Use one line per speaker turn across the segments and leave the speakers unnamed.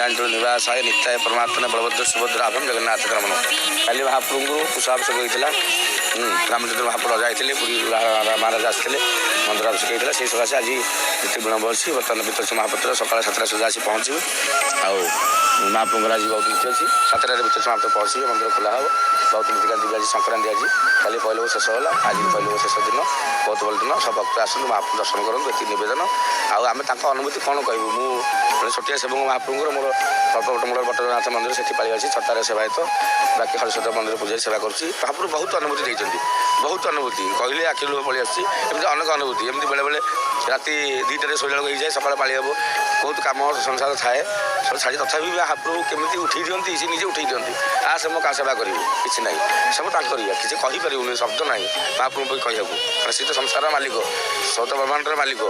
नारायण निवासाय नित्याय परमात्मा बलभद्र सुभद्राभम जगन्नाथ रमण काली महाप्रभु को कुशाभिषेक होता रामचंद्र महाप्रभु जाते पुरी महाराज आसते मंदिर अभिषेक होता से सकाशे आज नीति विलम्ब अच्छी बर्तमान पितृ महापुत्र सकाल 7 सुधा आसी पहुँचू आउ महाप्रभुर आज बहुत नीति अच्छी 7 पितृ महापुत्र पहुँचे मंदिर खोला हे बहुत नीतिकांति आज संक्रांति आज कल पहले शेष होगा आज पहले शेष दिन बहुत बड़ दिन सब भक्त आसतु महाप्रभु दर्शन करूँ ये नवेदन आम अनुभूति कौन कहूँ मुझे छोटिया सेवक महाप्रभुर मोर कल्पवट मूल बटनाथ मंदिर से पाली अच्छी 6टार सेवायत बाकी हरिशद्र मंदिर पूजा सेवा करुँची महाप्रभु बहुत अनुभूति देते बहुत अनुभूति कहले आखि लुह पलि आसी एमती अनेक अनुभूति एमती बेले बेले राति 2टारे शोला हो जाए सकाल पाली हे बहुत कम संसार थाए सब छाड़ी तथापि महाप्रभु केमी उठे दिखती सी निजे उठे दिखती आ से क्या सेवा करी कि ना सब किसी कहीपर शब्द ना महाप्रभु कहू सी तो संसार मालिक सौत ब्रह्मांडर मालिक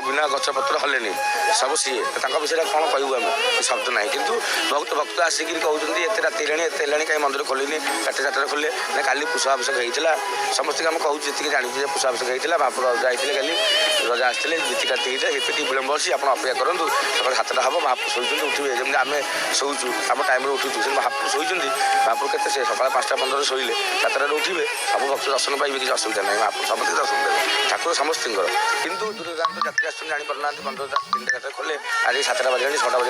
बिना गछपत्र हलेनि सब सी विषय कौन कहू आम शब्द ना कि बहुत भक्त आसिक कहते एत राति एत कहीं मंदिर खोलनी 4टार खोले ना काली पुष्पाभिषेक होता समस्त आम कहूँ जी जानी पुष्पाभिषेक होता महाप्रभु जाते काली रजा आसते नीतिकांति होता ये विलम्ब अच्छी आप अपेक्षा करूँ सकाल 7टा हम महाप्रभु शोचते उठे जमी आम शोचु आम टाइम उठुचु से महाप्रभु शोचती महाप्रभु के सकाल 5टा 15 शोले 7टार उठे सब भक्त दर्शन पाइबे किसी असुविधा ना महाप्रभु समस्त दर्शन देवे ठाकुर समस्त कितु दूर दूरांत जात्री आस जापना 3टा खोले आज 7टा बजे 6टा बजे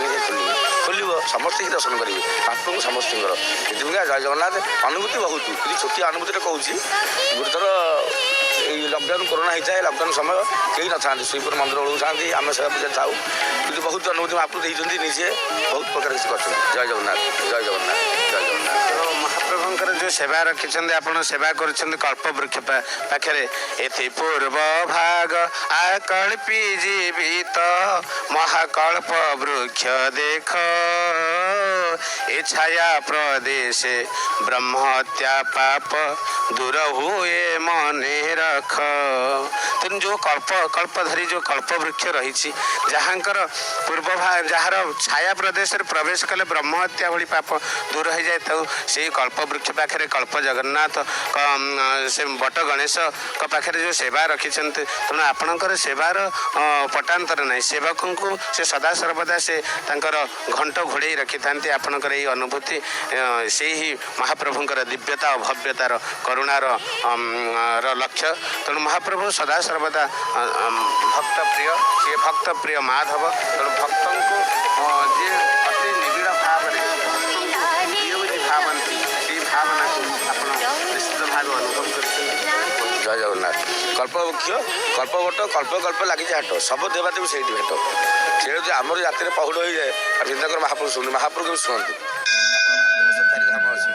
खोल समस्त ही दर्शन करेंगे महाप्रभु समस्त जय जगन्नाथ अनुभूति बहुत कि छोटिया अनुभूति कहूँ गुरुतर लकडाउन कोरोना होता है लकडाउन समय कहीं ना श्रीपुर मंदिर ओढ़ था आम सेवा पूजा था कि बहुत अनुभूति महाप्रभु देते निजे बहुत प्रकार किसी कर जय जगन्नाथ जय जगन्नाथ जय जगन्नाथ
महाप्रभुंर जो सेवा रखिंट आप सेवा कर कल्प वृक्ष पाखे एति पूर्व भाग आकल्पी जीवित महाकल्प वृक्ष देख ए छाया प्रदेश ब्रह्मत्या पाप दूर हुए मने रख तेणु जो कल्पधरी जो कल्प वृक्ष रही जहाँकर पूर्व भाग जार छाया प्रदेश प्रवेश कले ब्रह्महत्या भली पाप दूर हो जाए तो से कल्प वृक्ष पाखे कल्प जगन्नाथ से बट गणेश पाखे जो सेवा रखी तेणु आपणकर सेवार पटांतर ना सेवक को से सदा सर्वदा से घंट घोड़े रखि था आपणकर ये अनुभूति से ही महाप्रभुंर दिव्यता और भव्यतार करुणार लक्ष्य तेणु महाप्रभु सदा सर्वदा भक्त प्रिय सी भक्त प्रिय माधव तेणु भक्त को जी अति निबिड़ भाव प्रिय भावती से भावना को आप निश्चित भाव अनुभव कर
जय जगन्नाथ कल्पवृक्ष कल्पवट कल्प लगी हाट सब देवादेवी से भेट से आमर जाति पहुड़ हो जाए चिंता कर महाप्रभु शुणु महाप्रभु भी शुणु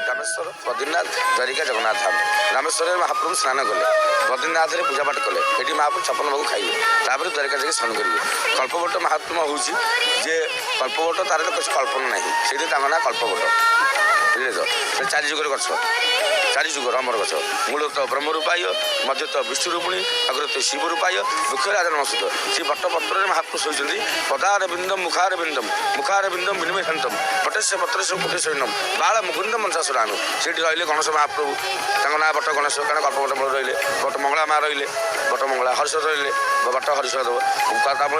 रामेश्वर बद्रीनाथ द्वारिका जगन्नाथ धाम रामेश्वर महाप्रभु स्नान कले बद्रीनाथ में पूजा पाठ कले ये महाप्रभु 56 भोग खाइए तापर द्वारिका जाके स्नान करेंगे कल्पवट महात्मा हूँ जे कल्पवट तार तो किसी कल्पना ना से ना कल्पवट बुझे तो 4 जुगर गछ 4 जुगर अमर गछ मूल तो ब्रह्म रूपाय मध्य तो विष्णु रूपिणी अग्र तो शिव रूपाय वृक्षराज नमस्कृत से बटपत्र महाप्रभु शोचती पदार बिंदम मुखार बिंदम विनिमय शांतम पटेश पत्र कुटेशनम बाल मुकुंद मनसासुरानु से रही गणेश महाप्रभु ना बट गणेश कारण कल्पवट मूल रही बट मंगला माँ रही बट मंगला हरिश्वर रही बट हरिश्वर देव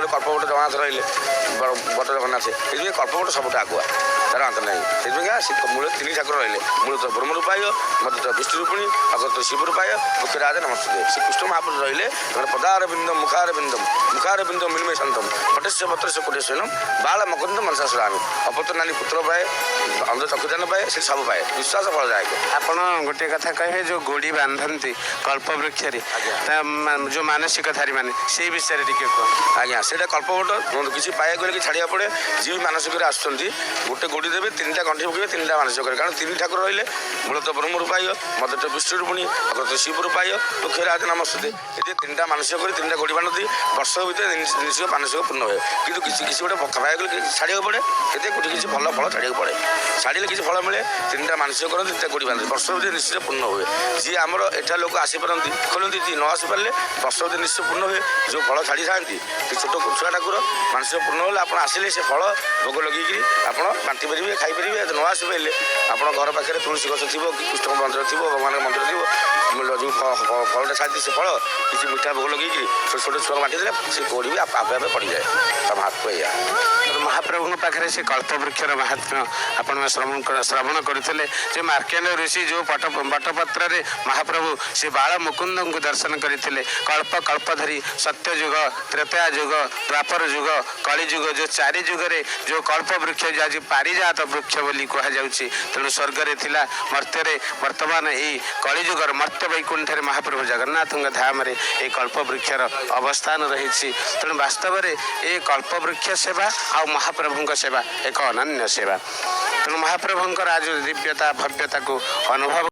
कल्पवट जगन्नाथ रही बट जगन्नाथ ये कल्पवट सबुठ आगुआ तार अंत ना मूल 3 ठाकुर रही मूल तो ब्रह्म रूपाय मध्य तो विष्णु रूपिणी अग्र तो शिव रूपाय वृक्षराज नमस्ते श्री कृष्ण महाप्रभु रही पदार बिंदम मुखार बिंदम मिलमय शांतम पटेश पत्र कुटेशनम बाल मुकुंद मनसासुरानु अपत्र नानी पुत्र पाए अंध चक्षुदान पाए से सब पाए विश्वास फलदायक
आपण गोटे कथा कहे जो गोड़ी बांधती कल्प वृक्ष जो मानसिक धारी मैंने से विषय कह
आज्ञा से कल्पवट किसी पाए गले कि छाड़ा पड़े जी मानसिक आसुँच गोटे गोड़ी देवे 3टा कंठी पकड़े 3टा मानसिक कारण 3 ठाकुर रही मूल तो ब्रह्म रूपाय मध्य तो विष्णु रूपिणी अग्र तो शिव रूपाय वृक्षराज नमस्ते ये 3टा मानसिक कर 3टा गोड़ी बांधती वर्ष भर निश्चित मानसिक पूर्ण हुए कि किसी गोटे पाए गले छाड़ा पड़े ये गोटे किसी भल फल छाड़ा पड़े छाड़े किसी फल मिले 3टा मानसिक कर 3टा गोड़ी बांधते वर्ष भर निश्चित पूर्ण हुए जी आमर एठा लोक आसीपारती खोलती जी न आसीपारे वर्ष भर निश्चित पूर्ण हुए जो फल छाड़ी था छोट छुआ ठाकुर मानसिक पूर्ण होगा आप आसिले से फल भोग लगे आप बांटी ଆସିପାରିବେ ଖାଇପାରିବେ। ନ ଆସିପାରିଲେ ଆପଣ ଘର ପାଖରେ ତୁଳସୀ ଗଛ ଥିବ କି କୃଷ୍ଣ ମନ୍ଦିର ଥିବ ଭଗବାନଙ୍କ ମନ୍ଦିର ଥିବ ଯେଉଁ ଫଳଟା ଛାଡ଼ିଛି ସେ ଫଳ କିଛି ମିଠା ଭୋଗ ଲଗେଇକି ଛୋଟ ଛୋଟ ଛୁଆକୁ ବାଣ୍ଟି ଦେଲେ ସେ କୋଡ଼ି ବି ଆପେ ଆପେ ପଡ଼ିଯାଏ। ତା ମହାତ୍ମ୍ୟ ଏଇଆ।
ମହାପ୍ରଭୁଙ୍କ ପାଖରେ ସେ କଳ୍ପବୃକ୍ଷର ମାହାତ୍ମ୍ୟ ଆପଣ ଶ୍ରବଣ କରୁଥିଲେ ଯେ ମାର୍କଣ୍ଡେୟ ଋଷି ଯେଉଁ ବଟପତ୍ରରେ ମହାପ୍ରଭୁ ସେ ବାଳ ମୁକୁନ୍ଦଙ୍କୁ ଦର୍ଶନ କରିଥିଲେ। କଳ୍ପ କଳ୍ପ ଧରି ସତ୍ୟଯୁଗ ତ୍ରେତୟା ଯୁଗ ଦ୍ୱାପର ଯୁଗ କଳିଯୁଗ ଯେଉଁ 4 ଯୁଗରେ ଯେଉଁ କଳ୍ପବୃକ୍ଷ ଆଜି ପାରିଜାତ ବୃକ୍ଷ ବୋଲି କୁହାଯାଉଛି। ତେଣୁ ସ୍ୱର୍ଗରେ ଥିଲା ମର୍ତ୍ତ୍ୟରେ ବର୍ତ୍ତମାନ ଏହି କଳିଯୁଗର ମର୍ତ୍ତ୍ୟ ବୈକୁଣ୍ଠରେ ମହାପ୍ରଭୁ ଜଗନ୍ନାଥଙ୍କ ଧାମରେ ଏହି କଳ୍ପବୃକ୍ଷର ଅବସ୍ଥାନ ରହିଛି। ତେଣୁ ବାସ୍ତବରେ ଏ କଳ୍ପବୃକ୍ଷ ସେବା ଆଉ ମହାପ୍ରଭୁଙ୍କ ସେବା ଏକ ଅନନ୍ୟ ସେବା। ତେଣୁ ମହାପ୍ରଭୁଙ୍କର ଆଜି ଦିବ୍ୟତା ଭବ୍ୟତାକୁ ଅନୁଭବ